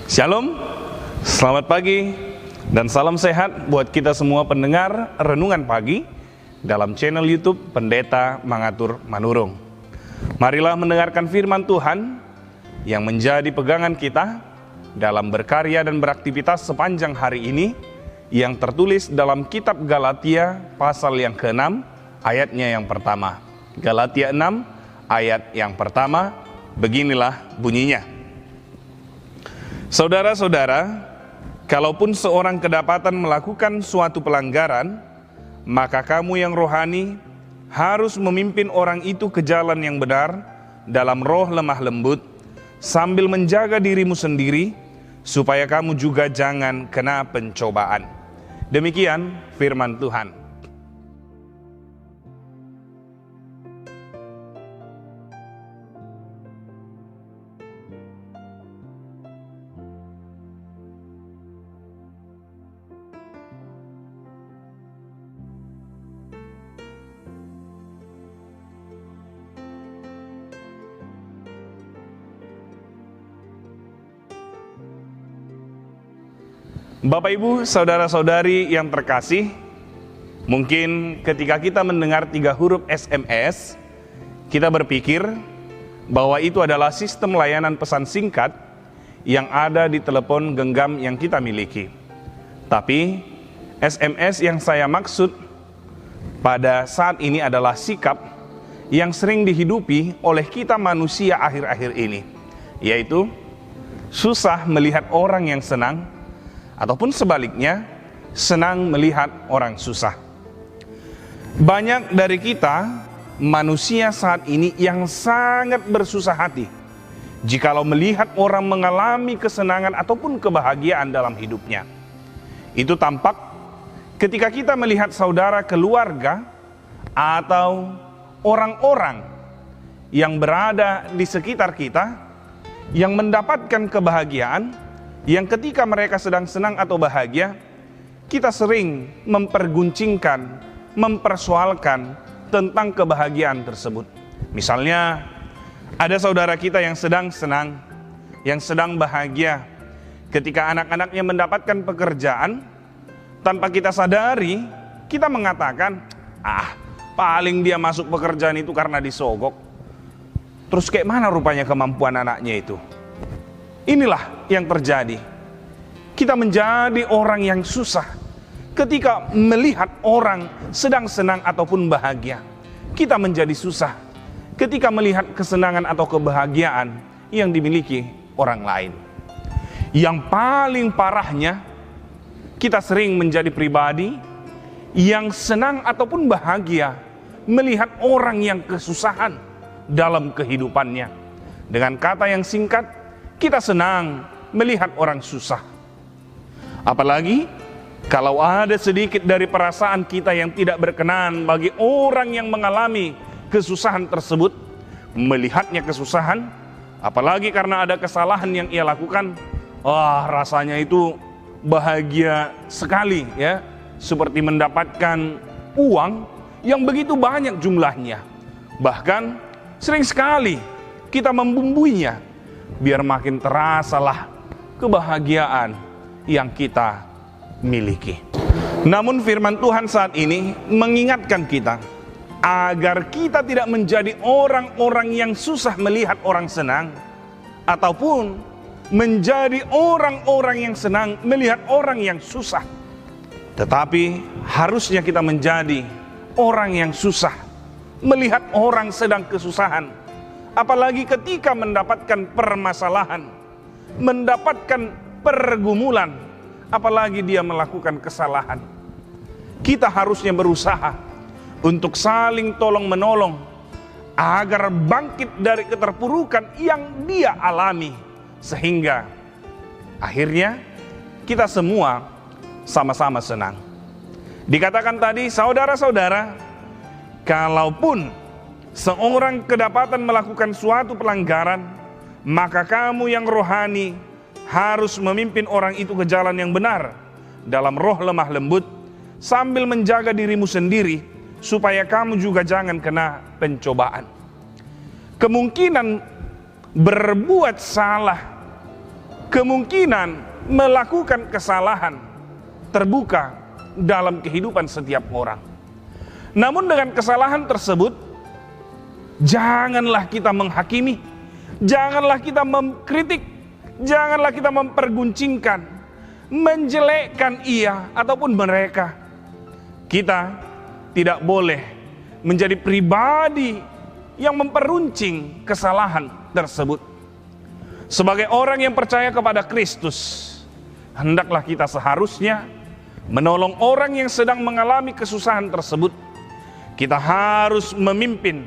Shalom, selamat pagi, dan salam sehat buat kita semua pendengar Renungan Pagi dalam channel YouTube Pendeta Mangatur Manurung. Marilah mendengarkan firman Tuhan yang menjadi pegangan kita dalam berkarya dan beraktivitas sepanjang hari ini, yang tertulis dalam kitab Galatia pasal yang ke-6 ayatnya yang pertama. Galatia 6 ayat yang pertama, beginilah bunyinya. Saudara-saudara, kalaupun seorang kedapatan melakukan suatu pelanggaran, maka kamu yang rohani harus memimpin orang itu ke jalan yang benar dalam roh lemah lembut, sambil menjaga dirimu sendiri, supaya kamu juga jangan kena pencobaan. Demikian firman Tuhan. Bapak Ibu, saudara-saudari yang terkasih, mungkin ketika kita mendengar 3 huruf SMS, kita berpikir bahwa itu adalah sistem layanan pesan singkat yang ada di telepon genggam yang kita miliki. Tapi SMS yang saya maksud pada saat ini adalah sikap yang sering dihidupi oleh kita manusia akhir-akhir ini, yaitu susah melihat orang yang senang, ataupun sebaliknya, senang melihat orang susah. Banyak dari kita manusia saat ini yang sangat bersusah hati jikalau melihat orang mengalami kesenangan ataupun kebahagiaan dalam hidupnya. Itu tampak ketika kita melihat saudara keluarga atau orang-orang yang berada di sekitar kita yang mendapatkan kebahagiaan, yang ketika mereka sedang senang atau bahagia, kita sering memperguncingkan, mempersoalkan tentang kebahagiaan tersebut. Misalnya, ada saudara kita yang sedang senang, yang sedang bahagia, ketika anak-anaknya mendapatkan pekerjaan, tanpa kita sadari, kita mengatakan, paling dia masuk pekerjaan itu karena disogok. Terus kayak mana rupanya kemampuan anaknya itu? Inilah yang terjadi. Kita menjadi orang yang susah ketika melihat orang sedang senang ataupun bahagia. Kita menjadi susah ketika melihat kesenangan atau kebahagiaan yang dimiliki orang lain. Yang paling parahnya, kita sering menjadi pribadi yang senang ataupun bahagia melihat orang yang kesusahan dalam kehidupannya. Dengan kata yang singkat, kita senang melihat orang susah. Apalagi kalau ada sedikit dari perasaan kita yang tidak berkenan bagi orang yang mengalami kesusahan tersebut, melihatnya kesusahan, apalagi karena ada kesalahan yang ia lakukan, rasanya itu bahagia sekali ya, seperti mendapatkan uang yang begitu banyak jumlahnya. Bahkan sering sekali kita membumbuinya biar makin terasalah kebahagiaan yang kita miliki. Namun firman Tuhan saat ini mengingatkan kita agar kita tidak menjadi orang-orang yang susah melihat orang senang, ataupun menjadi orang-orang yang senang melihat orang yang susah. Tetapi harusnya kita menjadi orang yang susah melihat orang sedang kesusahan, apalagi ketika mendapatkan permasalahan, mendapatkan pergumulan, apalagi dia melakukan kesalahan. Kita harusnya berusaha untuk saling tolong-menolong agar bangkit dari keterpurukan yang dia alami, sehingga akhirnya kita semua sama-sama senang. Dikatakan tadi, saudara-saudara, kalaupun seorang kedapatan melakukan suatu pelanggaran, maka kamu yang rohani harus memimpin orang itu ke jalan yang benar dalam roh lemah lembut, sambil menjaga dirimu sendiri, supaya kamu juga jangan kena pencobaan. Kemungkinan berbuat salah kemungkinan melakukan kesalahan terbuka dalam kehidupan setiap orang. Namun dengan kesalahan tersebut, janganlah kita menghakimi, janganlah kita mengkritik, janganlah kita memperguncingkan, menjelekkan ia ataupun mereka. Kita tidak boleh menjadi pribadi yang memperuncing kesalahan tersebut. Sebagai orang yang percaya kepada Kristus, hendaklah kita seharusnya menolong orang yang sedang mengalami kesusahan tersebut. Kita harus memimpin,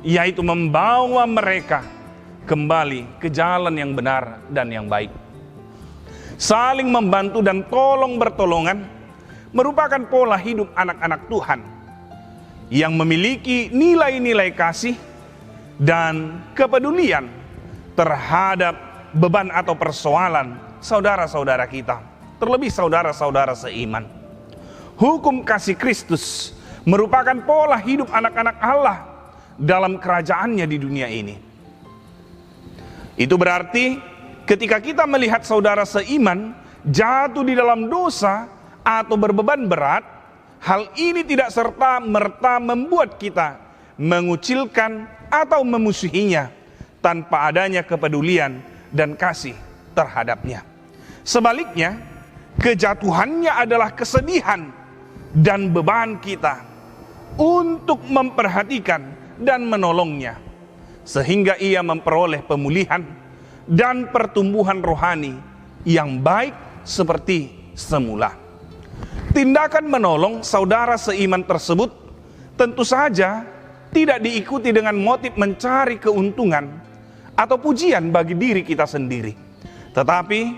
yaitu membawa mereka kembali ke jalan yang benar dan yang baik. Saling membantu dan tolong bertolongan merupakan pola hidup anak-anak Tuhan yang memiliki nilai-nilai kasih dan kepedulian terhadap beban atau persoalan saudara-saudara kita, terlebih saudara-saudara seiman. Hukum kasih Kristus merupakan pola hidup anak-anak Allah dalam kerajaannya di dunia ini. Itu berarti ketika kita melihat saudara seiman jatuh di dalam dosa atau berbeban berat, hal ini tidak serta-merta membuat kita mengucilkan atau memusuhinya tanpa adanya kepedulian dan kasih terhadapnya. Sebaliknya, kejatuhannya adalah kesedihan dan beban kita untuk memperhatikan dan menolongnya, sehingga ia memperoleh pemulihan dan pertumbuhan rohani yang baik seperti semula. Tindakan menolong saudara seiman tersebut tentu saja tidak diikuti dengan motif mencari keuntungan atau pujian bagi diri kita sendiri, tetapi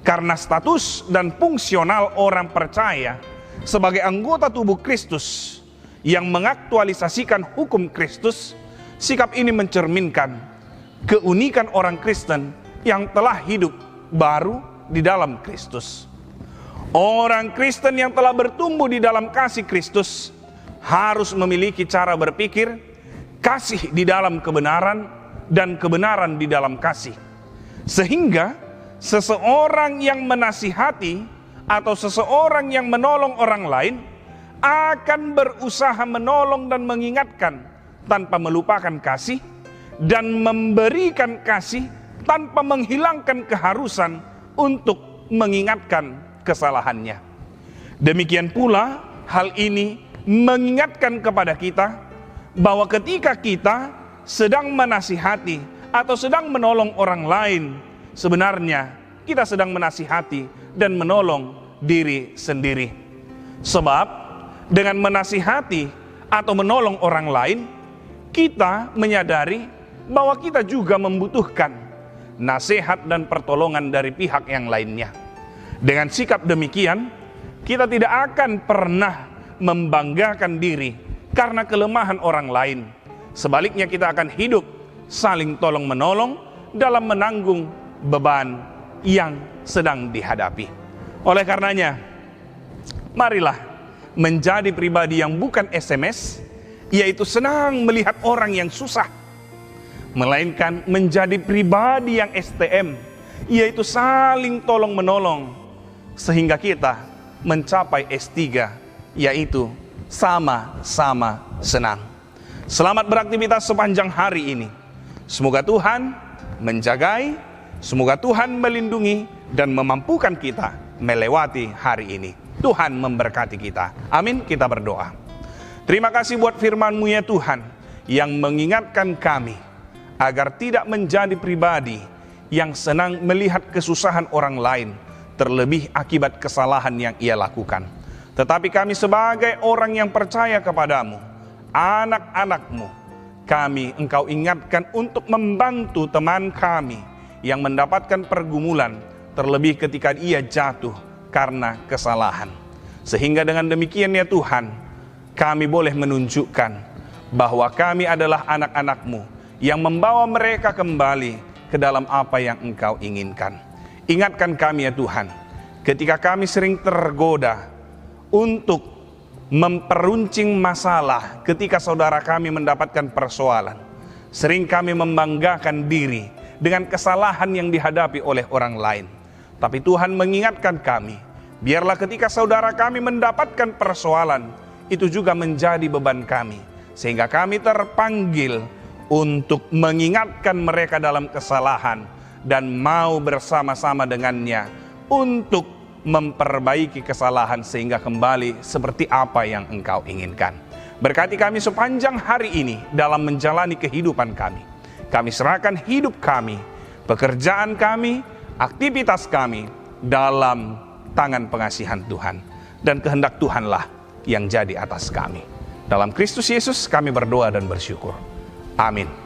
karena status dan fungsional orang percaya sebagai anggota tubuh Kristus yang mengaktualisasikan hukum Kristus, sikap ini mencerminkan keunikan orang Kristen yang telah hidup baru di dalam Kristus. Orang Kristen yang telah bertumbuh di dalam kasih Kristus harus memiliki cara berpikir kasih di dalam kebenaran dan kebenaran di dalam kasih, sehingga seseorang yang menasihati atau seseorang yang menolong orang lain akan berusaha menolong dan mengingatkan tanpa melupakan kasih, dan memberikan kasih tanpa menghilangkan keharusan untuk mengingatkan kesalahannya. Demikian pula hal ini mengingatkan kepada kita bahwa ketika kita sedang menasihati atau sedang menolong orang lain, sebenarnya kita sedang menasihati dan menolong diri sendiri. Sebab dengan menasihati atau menolong orang lain, kita menyadari bahwa kita juga membutuhkan nasihat dan pertolongan dari pihak yang lainnya. Dengan sikap demikian, kita tidak akan pernah membanggakan diri karena kelemahan orang lain. Sebaliknya, kita akan hidup saling tolong menolong dalam menanggung beban yang sedang dihadapi. Oleh karenanya, marilah menjadi pribadi yang bukan SMS, yaitu senang melihat orang yang susah, melainkan menjadi pribadi yang STM, yaitu saling tolong menolong, sehingga kita mencapai S3, yaitu sama-sama senang. Selamat beraktivitas sepanjang hari ini. Semoga Tuhan menjagai, semoga Tuhan melindungi dan memampukan kita melewati hari ini. Tuhan memberkati kita. Amin. Kita berdoa. Terima kasih buat firman-Mu ya Tuhan, yang mengingatkan kami agar tidak menjadi pribadi yang senang melihat kesusahan orang lain, terlebih akibat kesalahan yang ia lakukan. Tetapi kami sebagai orang yang percaya kepadamu, anak-anak-Mu, kami Engkau ingatkan untuk membantu teman kami yang mendapatkan pergumulan, terlebih ketika ia jatuh karena kesalahan. Sehingga dengan demikian ya Tuhan, kami boleh menunjukkan bahwa kami adalah anak-anak-Mu yang membawa mereka kembali ke dalam apa yang Engkau inginkan. Ingatkan kami ya Tuhan, ketika kami sering tergoda untuk memperuncing masalah ketika saudara kami mendapatkan persoalan. Sering kami membanggakan diri dengan kesalahan yang dihadapi oleh orang lain. Tapi Tuhan mengingatkan kami, biarlah ketika saudara kami mendapatkan persoalan, itu juga menjadi beban kami. Sehingga kami terpanggil untuk mengingatkan mereka dalam kesalahan dan mau bersama-sama dengannya untuk memperbaiki kesalahan sehingga kembali seperti apa yang Engkau inginkan. Berkati kami sepanjang hari ini dalam menjalani kehidupan kami. Kami serahkan hidup kami, pekerjaan kami, aktivitas kami dalam tangan pengasihan Tuhan. Dan kehendak Tuhanlah yang jadi atas kami. Dalam Kristus Yesus kami berdoa dan bersyukur. Amin.